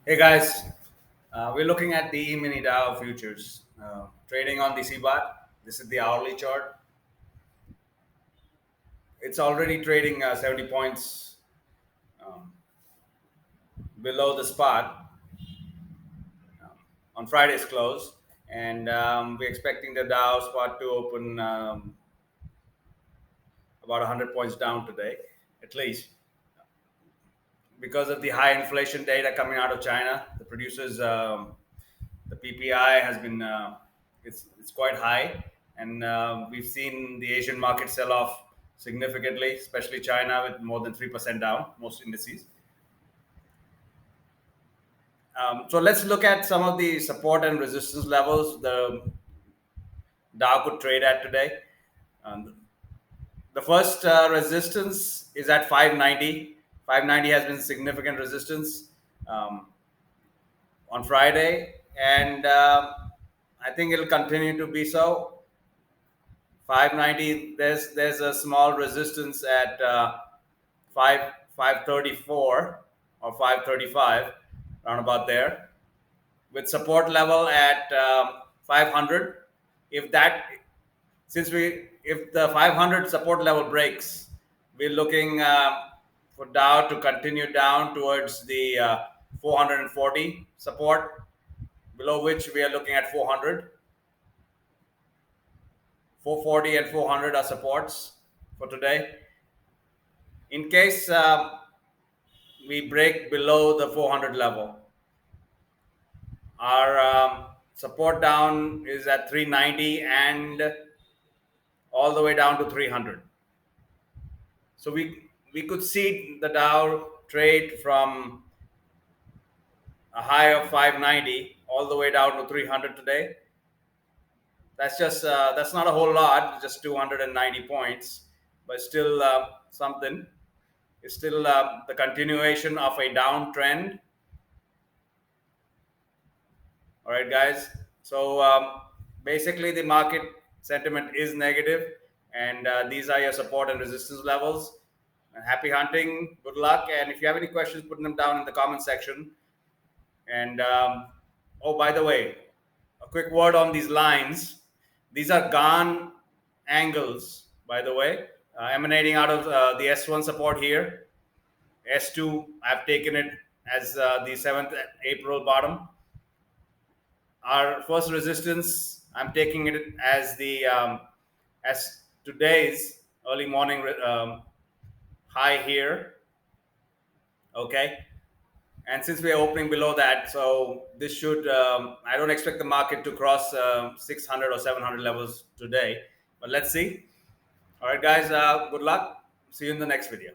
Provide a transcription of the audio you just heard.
Hey guys, we're looking at the E-mini Dow futures trading on the CBOT. This is the hourly chart. It's already trading 70 points um, below the spot on Friday's close, and we're expecting the Dow spot to open about 100 points down today, at least, because of the high inflation data coming out of China. The producers, the PPI has been it's quite high, and we've seen the Asian market sell off significantly, especially China with more than 3% down most indices. So let's look at some of the support and resistance levels the Dow could trade at today. Um, the first resistance is at 590. 590 has been significant resistance um, on Friday, and I think it'll continue to be so. 590. There's a small resistance at 534 or 535, around about there, with support level at 500. If that since we if the 500 support level breaks, we're looking for Dow to continue down towards the 440 support, below which we are looking at 400. 440 and 400 are supports for today. In case we break below the 400 level, our support down is at 390 and all the way down to 300. So we could see the Dow trade from a high of 590 all the way down to 300 today. That's not a whole lot, just 290 points, but still something. It's still the continuation of a downtrend. All right, guys. So basically, the market sentiment is negative, and these are your support and resistance levels. Happy hunting. Good luck. And if you have any questions, put them down in the comment section. And oh, by the way, a quick word on these lines. These are gone angles, by the way, emanating out of the S1 support here. S2, I've taken it as the 7th April bottom. Our first resistance, I'm taking it as the as today's early morning high here. Okay, and since we are opening below that, so this should I don't expect the market to cross 600 or 700 levels today, but let's see. All right, guys, good luck. See you in the next video.